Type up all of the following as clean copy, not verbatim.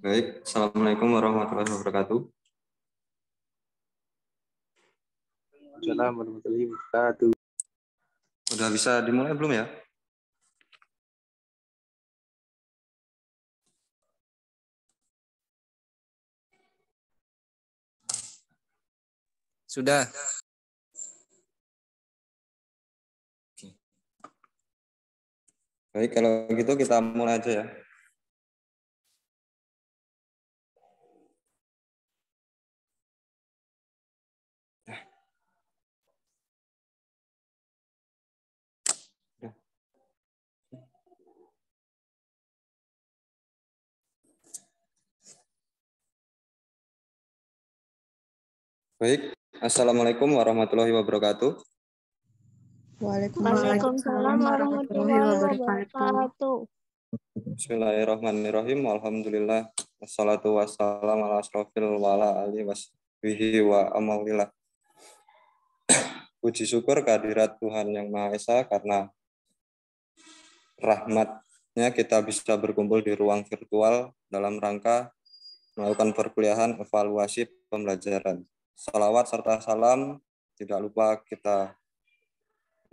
Baik, Assalamualaikum warahmatullahi wabarakatuh. Assalamualaikum warahmatullahi wabarakatuh. Udah bisa dimulai belum ya? Sudah. Baik, kalau gitu kita mulai aja ya. Baik, Assalamualaikum warahmatullahi wabarakatuh. Waalaikumsalam warahmatullahi wabarakatuh. Bismillahirrahmanirrahim. Alhamdulillah. Wassalatu wassalamu ala asrofil wala alihi wasbihi wa amawillah. Puji syukur kehadirat Tuhan Yang Maha Esa karena rahmatnya kita bisa berkumpul di ruang virtual dalam rangka melakukan perkuliahan evaluasi pembelajaran. Salawat serta salam tidak lupa kita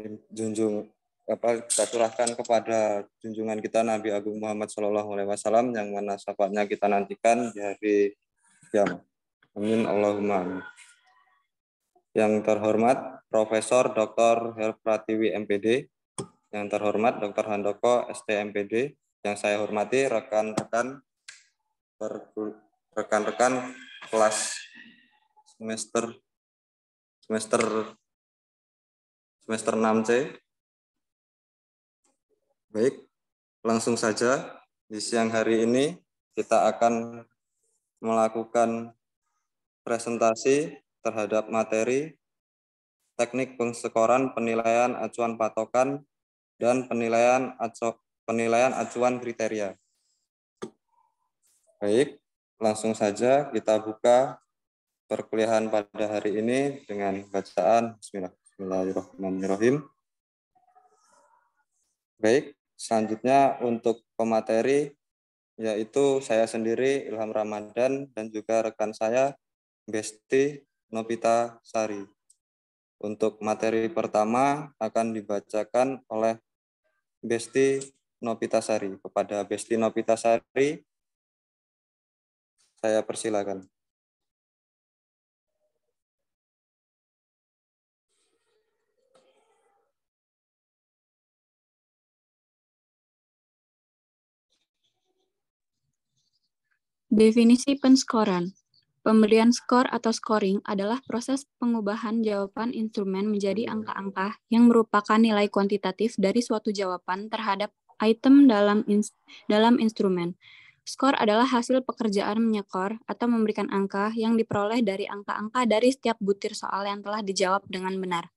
kita curahkan kepada junjungan kita Nabi Agung Muhammad SAW yang mana syafaatnya kita nantikan di hari kiamat. Amin Allahumma amin. Yang terhormat Profesor Dr. Herpratiwi MPD, yang terhormat Dr. Handoko ST MPD, yang saya hormati rekan-rekan kelas semester 6C. Baik, langsung saja di siang hari ini kita akan melakukan presentasi terhadap materi teknik pengskoran penilaian acuan patokan dan penilaian acuan kriteria. Baik, langsung saja kita buka perkuliahan pada hari ini dengan bacaan Bismillahirrahmanirrahim. Baik, selanjutnya untuk pemateri yaitu saya sendiri Ilham Ramadan dan juga rekan saya Besti Nopita Sari. Untuk materi pertama akan dibacakan oleh Besti Nopita Sari. Kepada Besti Nopita Sari saya persilakan. Definisi penskoran. Pemberian skor atau scoring adalah proses pengubahan jawaban instrumen menjadi angka-angka yang merupakan nilai kuantitatif dari suatu jawaban terhadap item dalam instrumen. Skor adalah hasil pekerjaan menyekor atau memberikan angka yang diperoleh dari angka-angka dari setiap butir soal yang telah dijawab dengan benar.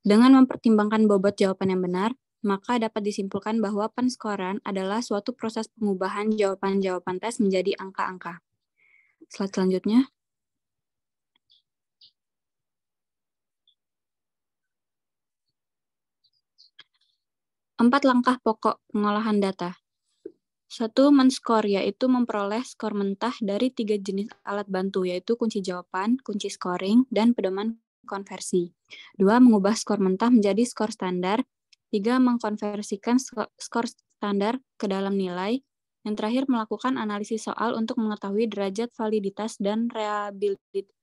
Dengan mempertimbangkan bobot jawaban yang benar, maka dapat disimpulkan bahwa penskoran adalah suatu proses pengubahan jawaban-jawaban tes menjadi angka-angka. Slide selanjutnya. Empat langkah pokok pengolahan data. 1. Men-skor, yaitu memperoleh skor mentah dari 3 jenis alat bantu, yaitu kunci jawaban, kunci scoring, dan pedoman konversi. 2. Mengubah skor mentah menjadi skor standar. 3. Mengkonversikan skor standar ke dalam nilai. Yang terakhir, melakukan analisis soal untuk mengetahui derajat validitas dan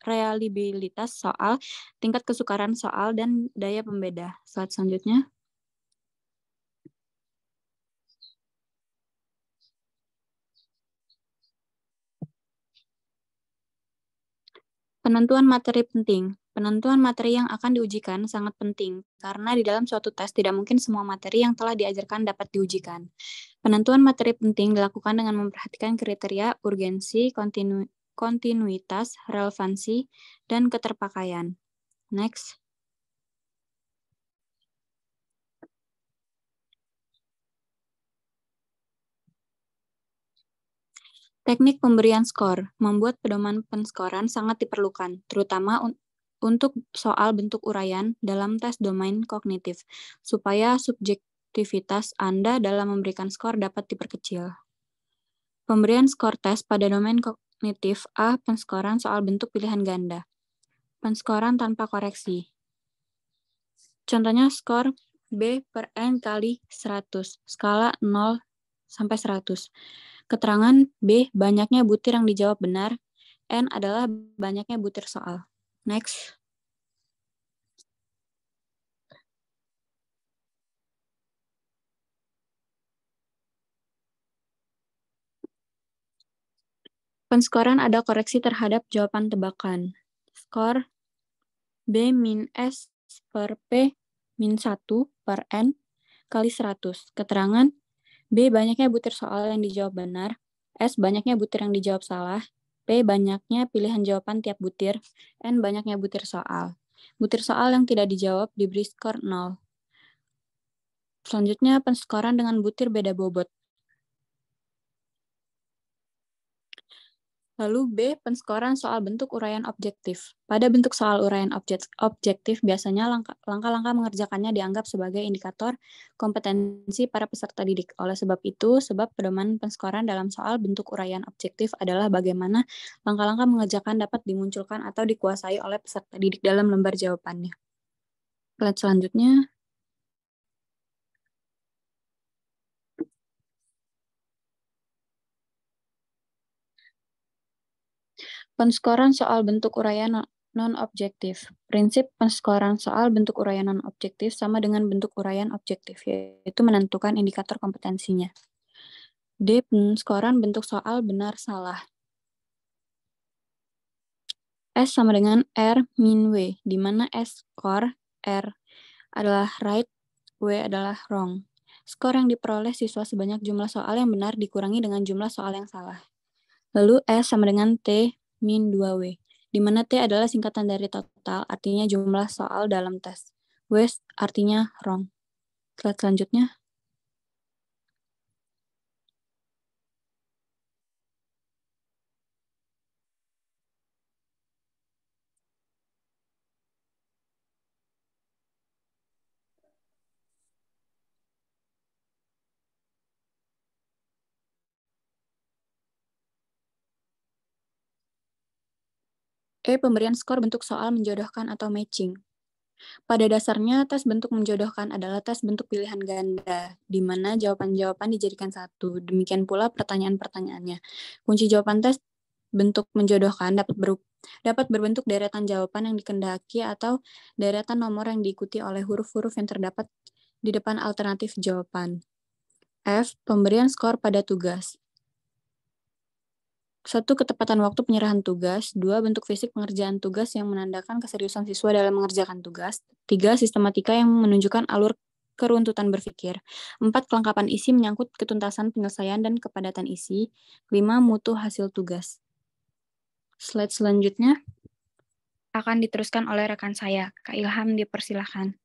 reliabilitas soal, tingkat kesukaran soal, dan daya pembeda. Slide selanjutnya. Penentuan materi penting. Penentuan materi yang akan diujikan sangat penting, karena di dalam suatu tes tidak mungkin semua materi yang telah diajarkan dapat diujikan. Penentuan materi penting dilakukan dengan memperhatikan kriteria urgensi, kontinuitas, relevansi, dan keterpakaian. Next. Teknik pemberian skor. Membuat pedoman penskoran sangat diperlukan, terutama untuk soal bentuk uraian dalam tes domain kognitif, supaya subjektivitas Anda dalam memberikan skor dapat diperkecil. Pemberian skor tes pada domain kognitif A. Penskoran soal bentuk pilihan ganda. Penskoran tanpa koreksi. Contohnya skor B per N kali 100, skala 0 sampai 100. Keterangan B, banyaknya butir yang dijawab benar. N adalah banyaknya butir soal. Next. Penskoran ada koreksi terhadap jawaban tebakan. Skor B min S per P min 1 per N kali 100. Keterangan B banyaknya butir soal yang dijawab benar. S banyaknya butir yang dijawab salah. P banyaknya pilihan jawaban tiap butir. N banyaknya butir soal. Butir soal yang tidak dijawab diberi skor 0. Selanjutnya penskoran dengan butir beda bobot. Lalu B, penskoran soal bentuk uraian objektif. Pada bentuk soal uraian objektif, biasanya langkah-langkah mengerjakannya dianggap sebagai indikator kompetensi para peserta didik. Oleh sebab itu, sebab pedoman penskoran dalam soal bentuk uraian objektif adalah bagaimana langkah-langkah mengerjakan dapat dimunculkan atau dikuasai oleh peserta didik dalam lembar jawabannya. Slide selanjutnya. Penskoran soal bentuk uraian non-objektif. Prinsip penskoran soal bentuk uraian non-objektif sama dengan bentuk uraian objektif, yaitu menentukan indikator kompetensinya. D. Penskoran bentuk soal benar-salah. S sama dengan R min W, di mana S skor, R adalah right, W adalah wrong. Skor yang diperoleh siswa sebanyak jumlah soal yang benar dikurangi dengan jumlah soal yang salah. Lalu S sama dengan T min 2W, di mana T adalah singkatan dari total, artinya jumlah soal dalam tes. W artinya wrong. Slide selanjutnya. E. Pemberian skor bentuk soal menjodohkan atau matching. Pada dasarnya, tes bentuk menjodohkan adalah tes bentuk pilihan ganda, di mana jawaban-jawaban dijadikan satu. Demikian pula pertanyaan-pertanyaannya. Kunci jawaban tes bentuk menjodohkan dapat berbentuk deretan jawaban yang dikehendaki atau deretan nomor yang diikuti oleh huruf-huruf yang terdapat di depan alternatif jawaban. F. Pemberian skor pada tugas. 1. Ketepatan waktu penyerahan tugas. 2. Bentuk fisik pengerjaan tugas yang menandakan keseriusan siswa dalam mengerjakan tugas. 3. Sistematika yang menunjukkan alur keruntutan berpikir. 4. Kelengkapan isi menyangkut ketuntasan penyelesaian dan kepadatan isi. 5. Mutu hasil tugas. Slide selanjutnya akan diteruskan oleh rekan saya. Kak Ilham, dipersilahkan.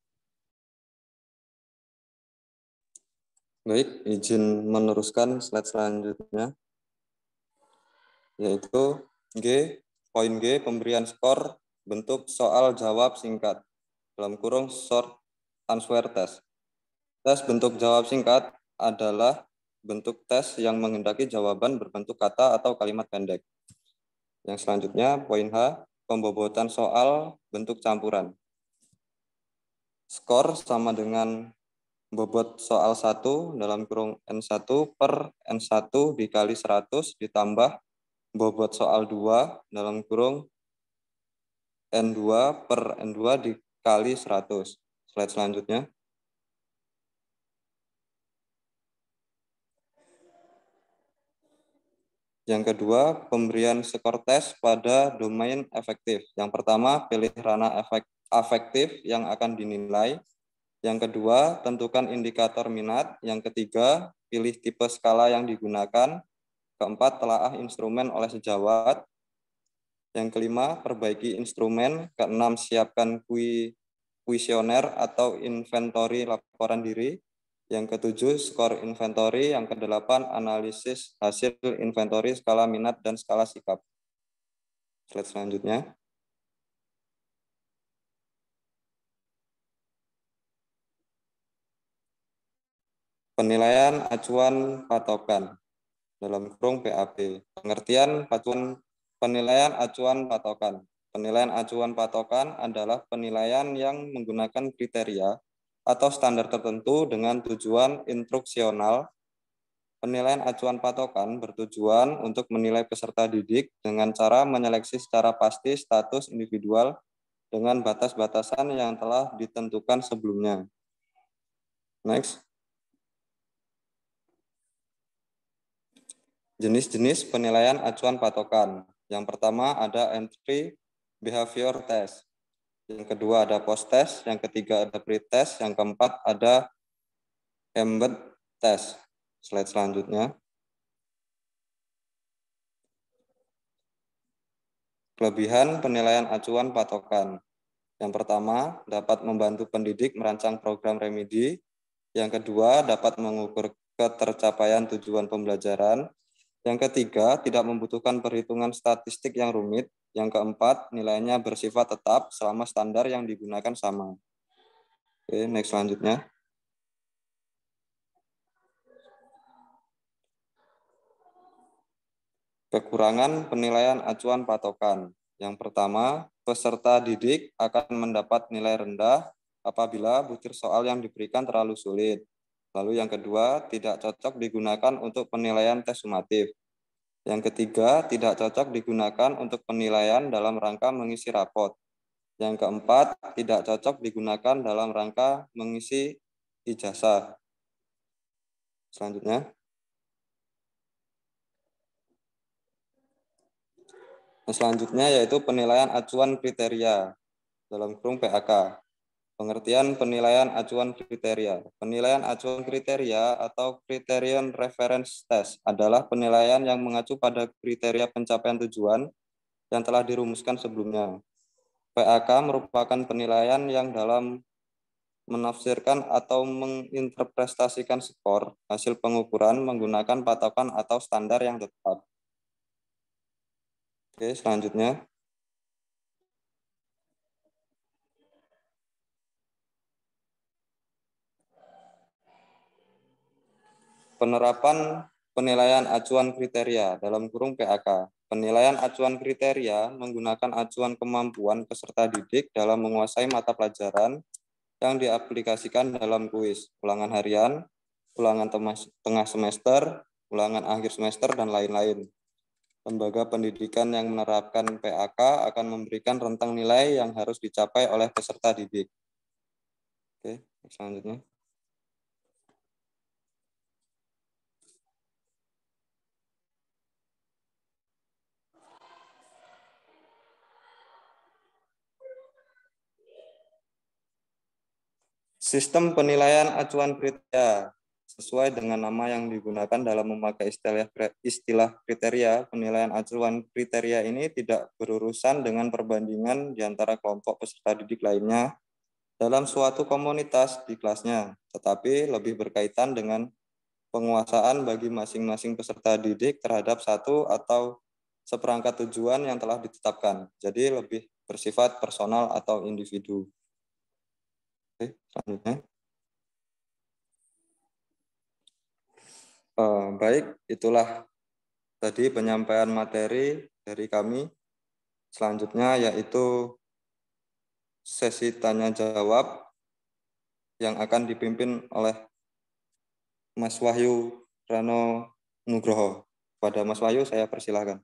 Baik, izin meneruskan slide selanjutnya, yaitu poin G, pemberian skor bentuk soal jawab singkat, dalam kurung short answer test. Tes bentuk jawab singkat adalah bentuk tes yang menghendaki jawaban berbentuk kata atau kalimat pendek. Yang selanjutnya, poin H, pembobotan soal bentuk campuran. Skor sama dengan bobot soal 1 dalam kurung N1 per N1 dikali 100 ditambah bobot soal 2 dalam kurung N2 per N2 dikali 100. Slide selanjutnya. Yang kedua, pemberian skor tes pada domain efektif. Yang pertama, pilih ranah afektif yang akan dinilai. Yang kedua, tentukan indikator minat. Yang ketiga, pilih tipe skala yang digunakan. Keempat, telaah instrumen oleh sejawat. Yang kelima, perbaiki instrumen. Keenam, siapkan kuesioner atau inventory laporan diri. Yang ketujuh, skor inventory. Yang kedelapan, analisis hasil inventory, skala minat, dan skala sikap. Slide selanjutnya. Penilaian acuan patokan. dalam kurung PAP. Pengertian penilaian acuan patokan. Penilaian acuan patokan adalah penilaian yang menggunakan kriteria atau standar tertentu dengan tujuan instruksional. Penilaian acuan patokan bertujuan untuk menilai peserta didik dengan cara menyeleksi secara pasti status individual dengan batas-batasan yang telah ditentukan sebelumnya. Next. Jenis-jenis penilaian acuan patokan. Yang pertama ada entry behavior test. Yang kedua ada post test. Yang ketiga ada pre-test. Yang keempat ada embed test. Slide selanjutnya. Kelebihan penilaian acuan patokan. Yang pertama, dapat membantu pendidik merancang program remedi. Yang kedua, dapat mengukur ketercapaian tujuan pembelajaran. Yang ketiga, tidak membutuhkan perhitungan statistik yang rumit. Yang keempat, nilainya bersifat tetap selama standar yang digunakan sama. Oke, next selanjutnya. Kekurangan penilaian acuan patokan. Yang pertama, peserta didik akan mendapat nilai rendah apabila butir soal yang diberikan terlalu sulit. Lalu yang kedua, tidak cocok digunakan untuk penilaian tes sumatif. Yang ketiga, tidak cocok digunakan untuk penilaian dalam rangka mengisi rapot. Yang keempat, tidak cocok digunakan dalam rangka mengisi ijazah. Selanjutnya. Selanjutnya yaitu penilaian acuan kriteria dalam kurung PAK. Pengertian penilaian acuan kriteria. Penilaian acuan kriteria atau Criterion Reference Test adalah penilaian yang mengacu pada kriteria pencapaian tujuan yang telah dirumuskan sebelumnya. PAK merupakan penilaian yang dalam menafsirkan atau menginterpretasikan skor hasil pengukuran menggunakan patokan atau standar yang tetap. Oke, selanjutnya. Penerapan penilaian acuan kriteria dalam kurung PAK. Penilaian acuan kriteria menggunakan acuan kemampuan peserta didik dalam menguasai mata pelajaran yang diaplikasikan dalam kuis, ulangan harian, ulangan tengah semester, ulangan akhir semester, dan lain-lain. Lembaga pendidikan yang menerapkan PAK akan memberikan rentang nilai yang harus dicapai oleh peserta didik. Oke, selanjutnya. Sistem penilaian acuan kriteria sesuai dengan nama yang digunakan dalam memakai istilah kriteria. Penilaian acuan kriteria ini tidak berurusan dengan perbandingan di antara kelompok peserta didik lainnya dalam suatu komunitas di kelasnya, tetapi lebih berkaitan dengan penguasaan bagi masing-masing peserta didik terhadap satu atau seperangkat tujuan yang telah ditetapkan. Jadi lebih bersifat personal atau individu. Oke, selanjutnya. Baik, itulah tadi penyampaian materi dari kami. Selanjutnya yaitu sesi tanya jawab yang akan dipimpin oleh Mas Wahyu Rano Nugroho. Pada Mas Wahyu saya persilahkan.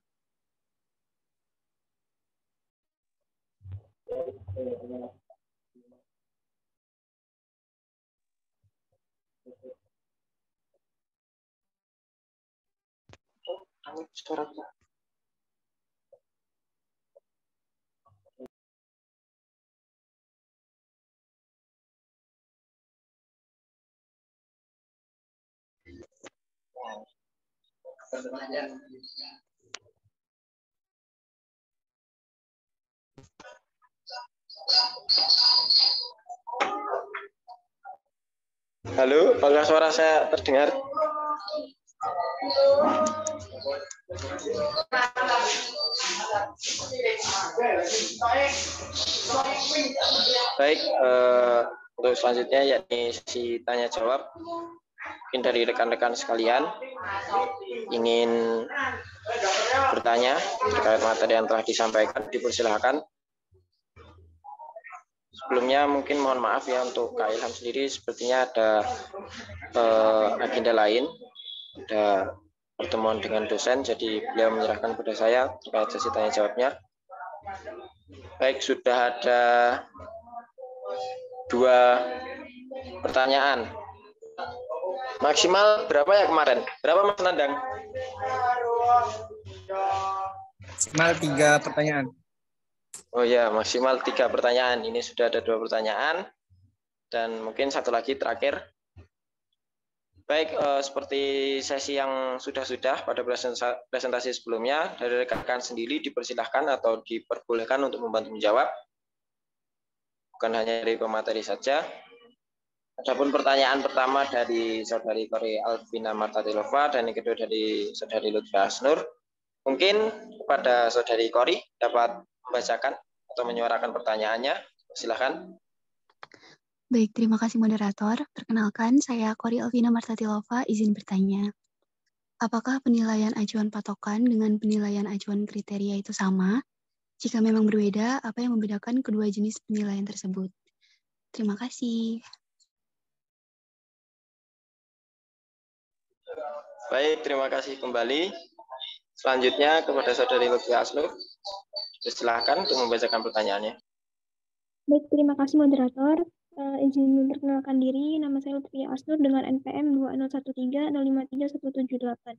Halo, apakah suara saya terdengar? Baik, untuk selanjutnya yakni sesi tanya jawab. Mungkin dari rekan-rekan sekalian ingin bertanya terkait materi yang telah disampaikan, dipersilahkan. Sebelumnya mungkin mohon maaf ya untuk Kak Ilham sendiri, sepertinya ada agenda lain, ada pertemuan dengan dosen, jadi beliau menyerahkan kepada saya terkait sesi tanya jawabnya. Baik, sudah ada 2 pertanyaan. Maksimal berapa ya kemarin? Berapa Mas Nandang? Maksimal 3 pertanyaan. Oh ya, maksimal 3 pertanyaan. Ini sudah ada 2 pertanyaan. Dan mungkin satu lagi terakhir. Baik, seperti sesi yang sudah pada presentasi sebelumnya, dari rekan-rekan sendiri dipersilahkan atau diperbolehkan untuk membantu menjawab. Bukan hanya dari pemateri saja. Adapun pertanyaan pertama dari Saudari Kori Alvina Martatilova dan yang kedua dari Saudari Lutfi Asnur. Mungkin kepada Saudari Kori dapat membacakan atau menyuarakan pertanyaannya. Silakan. Baik, terima kasih moderator. Perkenalkan, saya Kori Alvina Martatilova, izin bertanya. Apakah penilaian acuan patokan dengan penilaian acuan kriteria itu sama? Jika memang berbeda, apa yang membedakan kedua jenis penilaian tersebut? Terima kasih. Baik, terima kasih kembali. Selanjutnya kepada Saudari Lutfi Asnur. Silakan untuk membacakan pertanyaannya. Baik, terima kasih moderator. Izin memperkenalkan diri, nama saya Lutfi Asnur dengan NPM 2013053178.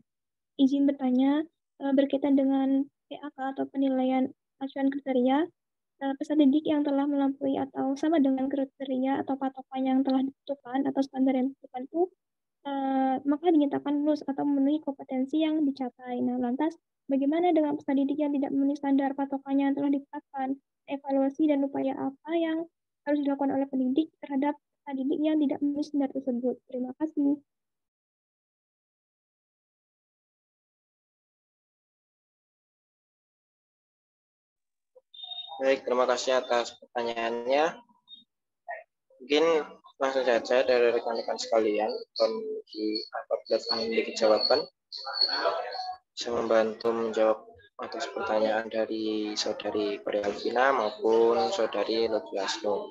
Izin bertanya, berkaitan dengan PAK atau penilaian acuan kriteria, peserta didik yang telah melampaui atau sama dengan kriteria atau patokan yang telah ditentukan atau standar yang ditentukan itu, maka dinyatakan lulus atau memenuhi kompetensi yang dicapai. Nah, lantas bagaimana dengan peserta didik yang tidak memenuhi standar patokannya yang telah ditetapkan? Evaluasi dan upaya apa yang harus dilakukan oleh pendidik terhadap peserta didik yang tidak memenuhi standar tersebut? Terima kasih. Baik, terima kasih atas pertanyaannya. Mungkin langsung saja dari rekan-rekan sekalian, apabila telah memiliki jawaban, bisa membantu menjawab atas pertanyaan dari Saudari Kori Alvina maupun Saudari Lutfi Asnur.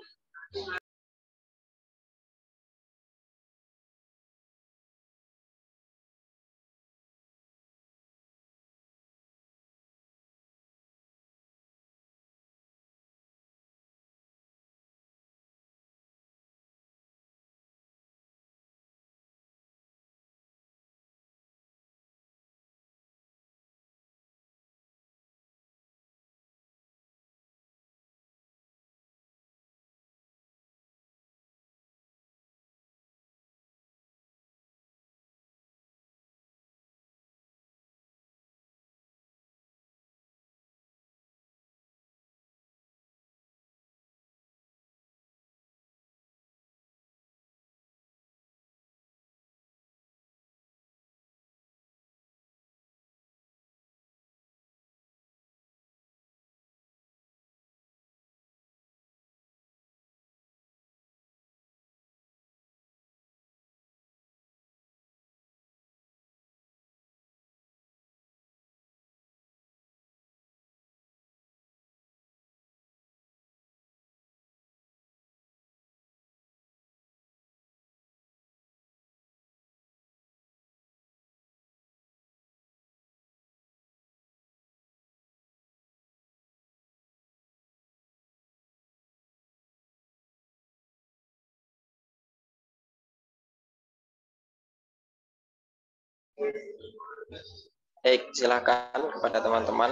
Baik, silakan kepada teman-teman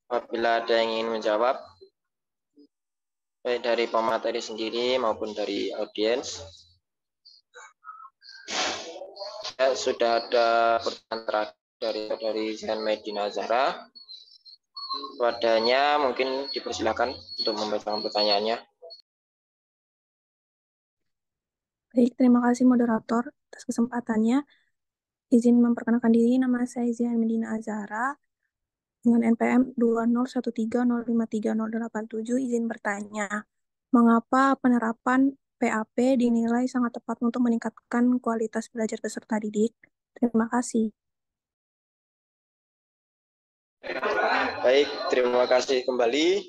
apabila ada yang ingin menjawab, baik dari pemateri sendiri maupun dari audiens. Sudah ada pertanyaan terakhir dari Zain Medina Zahra. Wadahnya mungkin dipersilakan untuk membacakan pertanyaannya. Baik, terima kasih moderator atas kesempatannya. Izin memperkenalkan diri, nama saya Zain Medina Azhara dengan NPM 2013053087. Izin bertanya, mengapa penerapan PAP dinilai sangat tepat untuk meningkatkan kualitas belajar peserta didik? Terima kasih. Baik, terima kasih kembali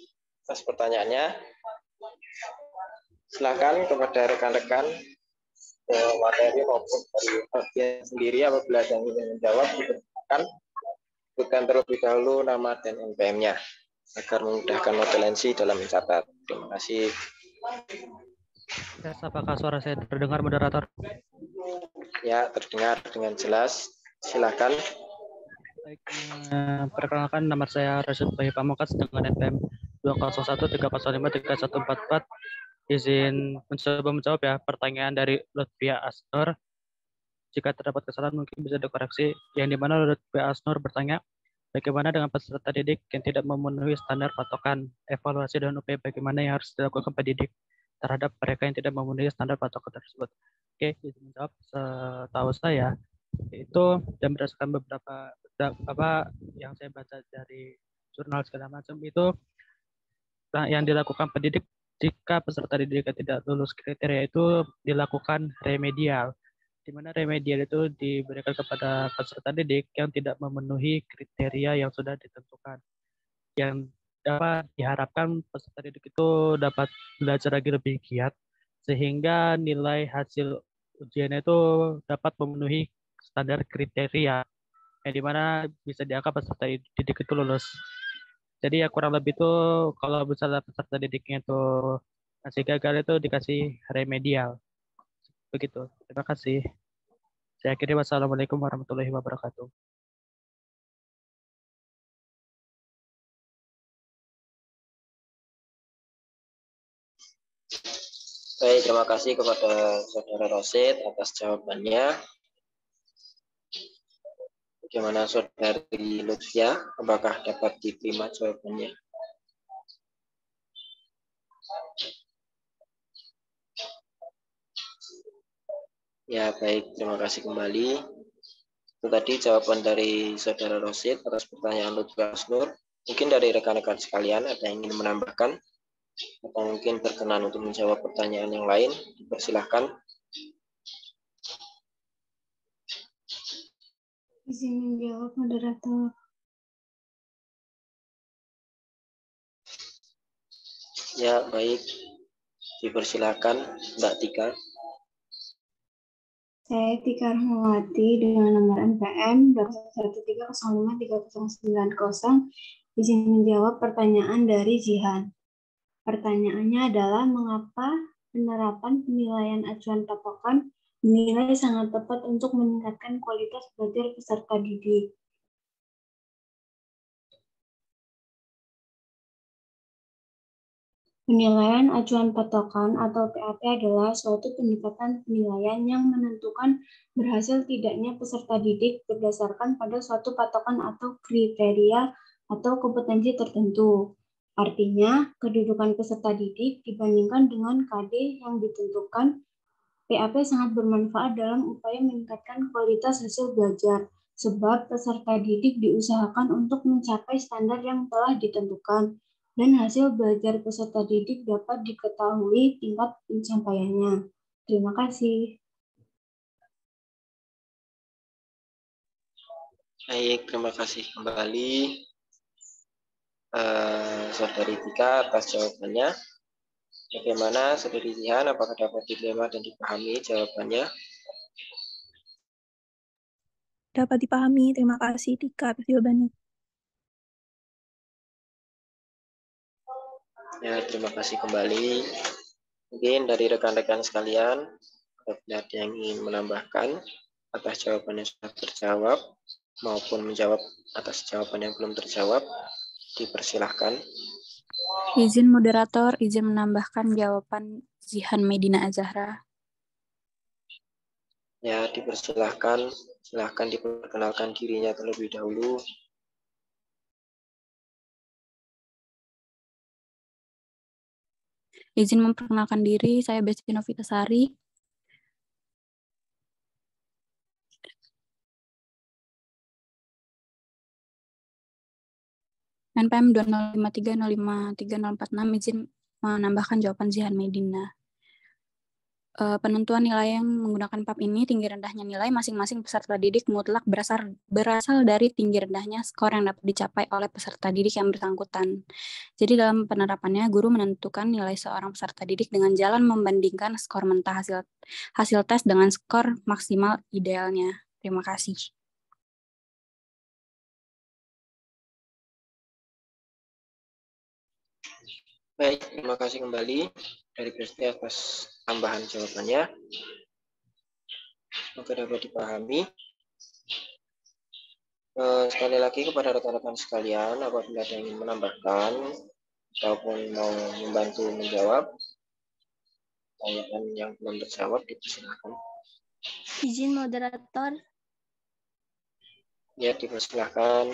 atas pertanyaannya. Silakan kepada rekan-rekan materi maupun dari bagian sendiri apabila ada yang ingin menjawab, dipersilakan sebutkan terlebih dahulu nama dan NPM-nya agar memudahkan modelensi dalam mencatat. Terima kasih. Tes, apakah suara saya terdengar, moderator? Ya, terdengar dengan jelas. Silakan. Baik, perkenalkan nama saya Rashid Bayi Pamungkas dengan NPM 20130530144. Izin mencoba menjawab ya pertanyaan dari Lutfia Asnur. Jika terdapat kesalahan mungkin bisa dikoreksi. Yang dimana Lutfia Asnur bertanya, bagaimana dengan peserta didik yang tidak memenuhi standar patokan evaluasi dan upaya bagaimana yang harus dilakukan pendidik terhadap mereka yang tidak memenuhi standar patokan tersebut? Oke, izin menjawab. Setahu saya itu dan berdasarkan beberapa apa yang saya baca dari jurnal segala macam itu yang dilakukan pendidik jika peserta didik tidak lulus kriteria itu dilakukan remedial, di mana remedial itu diberikan kepada peserta didik yang tidak memenuhi kriteria yang sudah ditentukan, yang dapat diharapkan peserta didik itu dapat belajar lagi lebih giat sehingga nilai hasil ujiannya itu dapat memenuhi standar kriteria yang dimana bisa dianggap peserta didik itu lulus. Jadi ya kurang lebih itu kalau misalnya peserta didiknya itu masih gagal itu dikasih remedial. Begitu. Terima kasih. Saya akhiri, wassalamualaikum warahmatullahi wabarakatuh. Baik, terima kasih kepada Saudara Rosid atas jawabannya. Bagaimana Saudari Lutfia? Apakah dapat diterima jawabannya? Ya, baik. Terima kasih kembali. Itu tadi jawaban dari Saudara Rosid atas pertanyaan Lutfia Asnur. Mungkin dari rekan-rekan sekalian ada yang ingin menambahkan atau mungkin berkenan untuk menjawab pertanyaan yang lain, dipersilahkan. Izin menjawab, moderator. Ya, baik. Dipersilahkan, Mbak Tika. Saya Tika Rahmawati dengan nomor NPM 213053090. Izin menjawab pertanyaan dari Zihan. Pertanyaannya adalah mengapa penerapan penilaian acuan patokan dinilai sangat tepat untuk meningkatkan kualitas belajar peserta didik. Penilaian acuan patokan atau PAP adalah suatu pendekatan penilaian yang menentukan berhasil tidaknya peserta didik berdasarkan pada suatu patokan atau kriteria atau kompetensi tertentu. Artinya, kedudukan peserta didik dibandingkan dengan KD yang ditentukan, PAP sangat bermanfaat dalam upaya meningkatkan kualitas hasil belajar, sebab peserta didik diusahakan untuk mencapai standar yang telah ditentukan, dan hasil belajar peserta didik dapat diketahui tingkat pencapaiannya. Terima kasih. Baik, terima kasih kembali Saudari Tika atas jawabannya. Bagaimana Saudari Zihan, apakah dapat diterima dan dipahami jawabannya? Dapat dipahami. Terima kasih Tika atas jawabannya. Ya, terima kasih kembali. Mungkin dari rekan-rekan sekalian, apabila ada yang ingin menambahkan atas jawaban yang sudah terjawab maupun menjawab atas jawaban yang belum terjawab, dipersilahkan. Izin moderator, izin menambahkan jawaban Zihan Medina Azahra. Ya, dipersilahkan. Silahkan diperkenalkan dirinya terlebih dahulu. Izin memperkenalkan diri, saya Besti Novitasari. NPM 20530530446, izin menambahkan jawaban Zihan Medina. Penentuan nilai yang menggunakan PAP ini, tinggi rendahnya nilai masing-masing peserta didik mutlak berasal dari tinggi rendahnya skor yang dapat dicapai oleh peserta didik yang bersangkutan. Jadi dalam penerapannya, guru menentukan nilai seorang peserta didik dengan jalan membandingkan skor mentah hasil tes dengan skor maksimal idealnya. Terima kasih. Baik, terima kasih kembali dari Kristi atas tambahan jawabannya. Semoga dapat dipahami. Sekali lagi kepada rekan-rekan sekalian, apabila ada yang ingin menambahkan ataupun mau membantu menjawab pertanyaan yang belum terjawab, dipersilakan. Izin moderator. Ya, dipersilakan.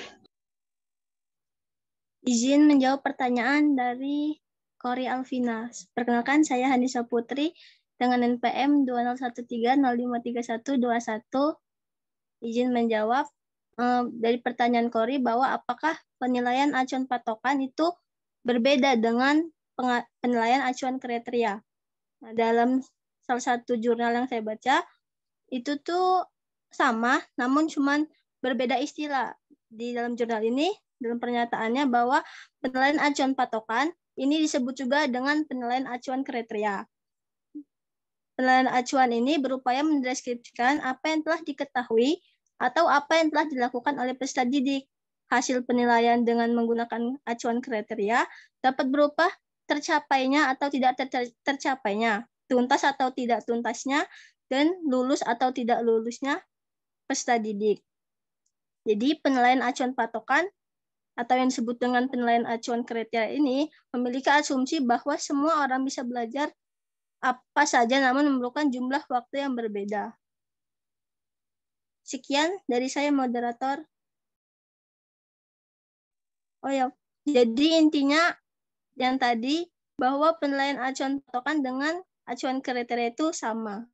Izin menjawab pertanyaan dari Kori Alvina. Perkenalkan, saya Hanisa Putri dengan NPM 2013053121. Izin menjawab dari pertanyaan Kori bahwa apakah penilaian acuan patokan itu berbeda dengan penilaian acuan kriteria. Nah, dalam salah satu jurnal yang saya baca, itu tuh sama, namun cuman berbeda istilah. Di dalam jurnal ini, dalam pernyataannya bahwa penilaian acuan patokan ini disebut juga dengan penilaian acuan kriteria. Penilaian acuan ini berupaya mendeskripsikan apa yang telah diketahui atau apa yang telah dilakukan oleh peserta didik. Hasil penilaian dengan menggunakan acuan kriteria dapat berupa tercapainya atau tidak tercapainya, tuntas atau tidak tuntasnya, dan lulus atau tidak lulusnya peserta didik. Jadi penilaian acuan patokan atau yang disebut dengan penilaian acuan kriteria ini memiliki asumsi bahwa semua orang bisa belajar apa saja namun memerlukan jumlah waktu yang berbeda. Sekian dari saya, moderator. Oh ya, jadi intinya yang tadi bahwa penilaian acuan patokan dengan acuan kriteria itu sama.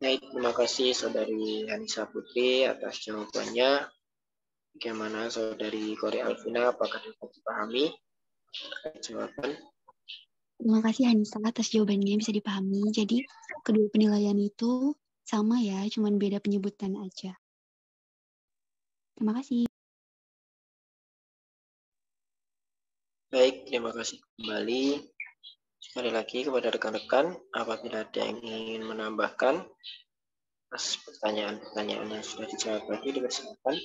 Baik, terima kasih Saudari Hanisa Putri atas jawabannya. Bagaimana Saudari Kori Alvina, apakah dapat dipahami jawaban? Terima kasih Hanisa atas jawabannya, bisa dipahami. Jadi kedua penilaian itu sama ya, cuman beda penyebutan aja. Terima kasih. Baik, terima kasih kembali. Sekali lagi kepada rekan-rekan, apabila ada yang ingin menambahkan atas pertanyaan-pertanyaan yang sudah dijawab tadi, dipersilakan.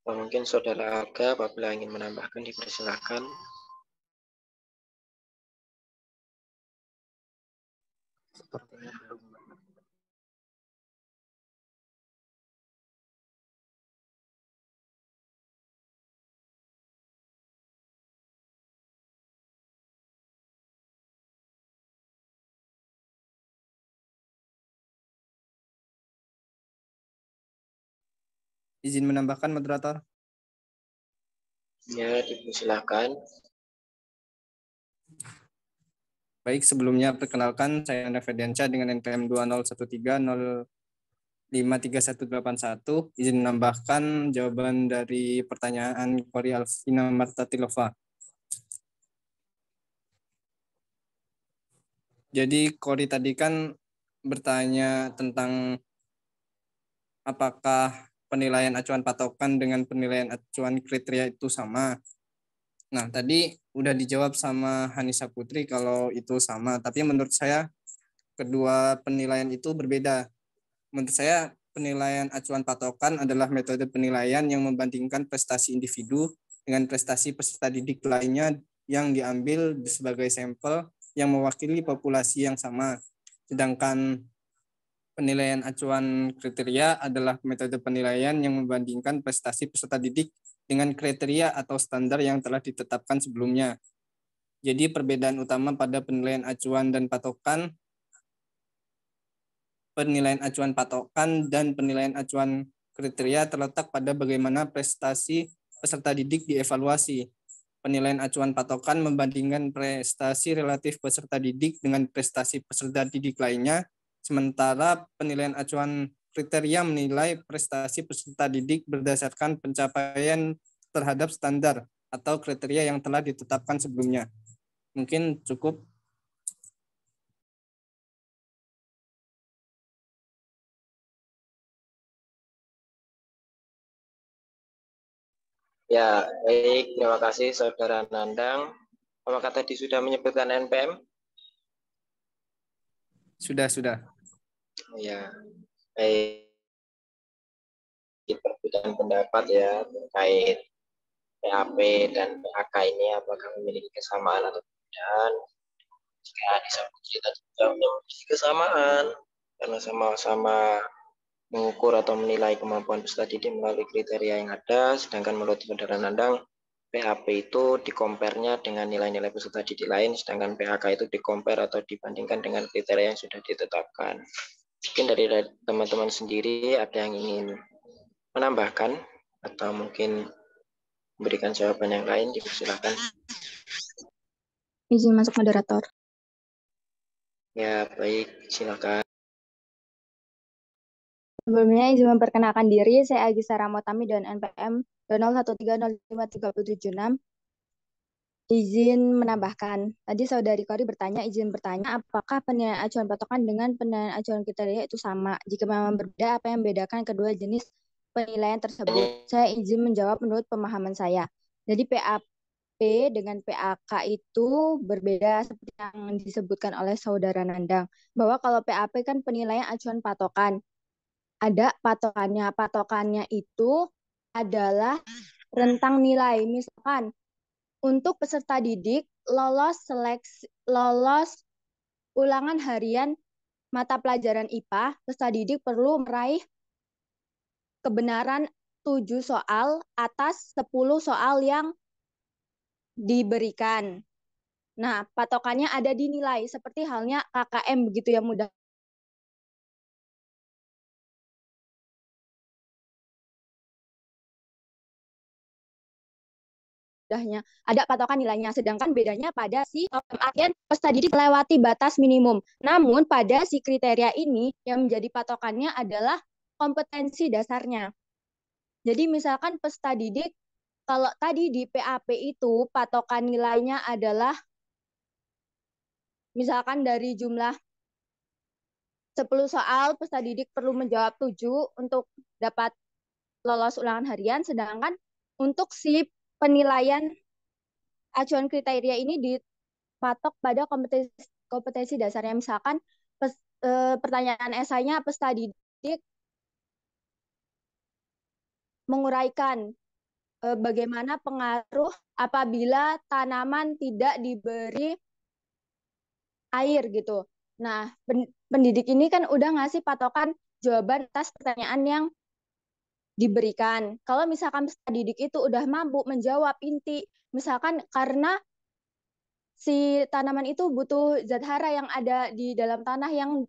Atau mungkin Saudara Aga apabila ingin menambahkan, dipersilakan. Sepertinya belum. Izin menambahkan, moderator. Ya, dipersilakan. Baik, sebelumnya perkenalkan saya Anda Ferdiansyah dengan NPM 2013053181. Izin menambahkan jawaban dari pertanyaan Kori Alvina Martatilova. Jadi Kori tadi kan bertanya tentang apakah penilaian acuan patokan dengan penilaian acuan kriteria itu sama. Nah, tadi udah dijawab sama Hanisa Putri kalau itu sama, tapi menurut saya kedua penilaian itu berbeda. Menurut saya penilaian acuan patokan adalah metode penilaian yang membandingkan prestasi individu dengan prestasi peserta didik lainnya yang diambil sebagai sampel yang mewakili populasi yang sama. Sedangkan penilaian acuan kriteria adalah metode penilaian yang membandingkan prestasi peserta didik dengan kriteria atau standar yang telah ditetapkan sebelumnya. Jadi perbedaan utama pada penilaian acuan dan patokan penilaian acuan patokan dan penilaian acuan kriteria terletak pada bagaimana prestasi peserta didik dievaluasi. Penilaian acuan patokan membandingkan prestasi relatif peserta didik dengan prestasi peserta didik lainnya, sementara penilaian acuan kriteria menilai prestasi peserta didik berdasarkan pencapaian terhadap standar atau kriteria yang telah ditetapkan sebelumnya. Mungkin cukup. Ya, baik. Terima kasih Saudara Nandang. Apakah tadi sudah menyebutkan NPM? Sudah. Ya, baik. Perbedaan pendapat ya terkait PAP dan PAK ini apakah memiliki kesamaan atau perbedaan? Jika Anissa Putri tadi sudah memiliki kesamaan karena sama-sama mengukur atau menilai kemampuan peserta didik melalui kriteria yang ada, sedangkan menurut Saudara Nandang, PAP itu dikompare-nya dengan nilai-nilai peserta didik lain, sedangkan PAK itu dikompare atau dibandingkan dengan kriteria yang sudah ditetapkan. Mungkin dari teman-teman sendiri ada yang ingin menambahkan atau mungkin memberikan jawaban yang lain, dipersilakan. Izin masuk moderator. Ya, baik, silakan. Sebelumnya izin memperkenalkan diri, saya Agisa Ramotami dan NPM 01305376. Izin menambahkan, tadi Saudari Kori izin bertanya, apakah penilaian acuan patokan dengan penilaian acuan kriteria itu sama? Jika memang berbeda, apa yang membedakan kedua jenis penilaian tersebut? Saya izin menjawab menurut pemahaman saya. Jadi PAP dengan PAK itu berbeda seperti yang disebutkan oleh Saudara Nandang. Bahwa kalau PAP kan penilaian acuan patokan. Ada patokannya. Patokannya itu adalah rentang nilai. Misalkan untuk peserta didik lolos ulangan harian mata pelajaran IPA, peserta didik perlu meraih kebenaran 7 soal atas 10 soal yang diberikan. Nah, patokannya ada di nilai, seperti halnya KKM begitu ya, mudah. Ada patokan nilainya, sedangkan bedanya pada si artian peserta didik melewati batas minimum. Namun pada si kriteria ini yang menjadi patokannya adalah kompetensi dasarnya. Jadi misalkan peserta didik, kalau tadi di PAP itu patokan nilainya adalah misalkan dari jumlah 10 soal, peserta didik perlu menjawab 7 untuk dapat lolos ulangan harian, sedangkan untuk si penilaian acuan kriteria ini dipatok pada kompetensi dasarnya. Misalkan pertanyaan esainya peserta didik menguraikan bagaimana pengaruh apabila tanaman tidak diberi air gitu. Nah, pendidik ini kan udah ngasih patokan jawaban atas pertanyaan yang diberikan. Kalau misalkan peserta didik itu udah mampu menjawab inti, misalkan karena si tanaman itu butuh zat hara yang ada di dalam tanah yang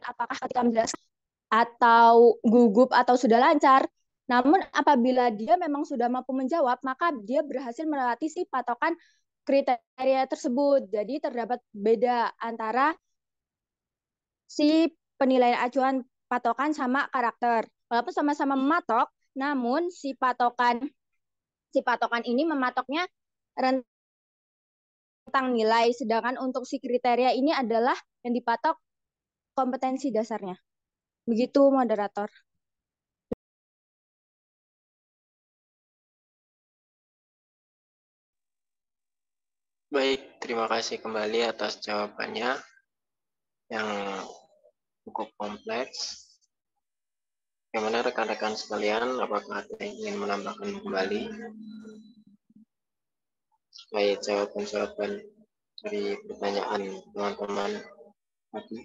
apakah ketika menjelaskan atau gugup atau sudah lancar. Namun apabila dia memang sudah mampu menjawab, maka dia berhasil melewati si patokan kriteria tersebut. Jadi terdapat beda antara si penilaian acuan patokan sama karakter. Walaupun sama-sama mematok, namun si patokan ini mematoknya rentang nilai, sedangkan untuk si kriteria ini adalah yang dipatok kompetensi dasarnya. Begitu, moderator. Baik, terima kasih kembali atas jawabannya yang cukup kompleks. Bagaimana rekan-rekan sekalian, apakah ada yang ingin menambahkan kembali? Baik, jawaban-jawaban dari pertanyaan teman-teman tadi.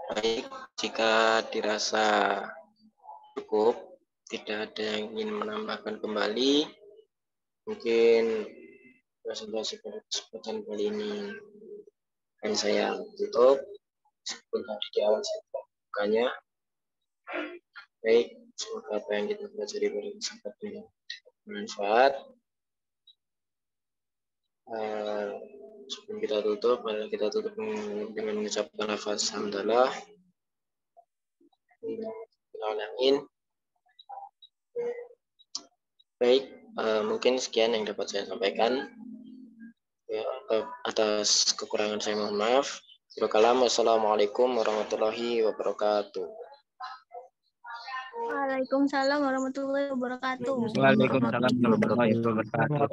Baik, jika dirasa cukup, tidak ada yang ingin menambahkan kembali, mungkin presentasi pada kesempatan kali ini akan saya tutup. Meskipun tadi di awal saya bukannya. Baik, semoga apa yang kita pelajari pada kesempatan ini bermanfaat. Sebelum kita tutup, mari kita tutup dengan mengucapkan lafaz hamdalah. Alamin. Baik, mungkin sekian yang dapat saya sampaikan. Ya, atas kekurangan saya mohon maaf. Wassalamualaikum warahmatullahi wabarakatuh. Waalaikumsalam warahmatullahi wabarakatuh. Waalaikumsalam warahmatullahi wabarakatuh.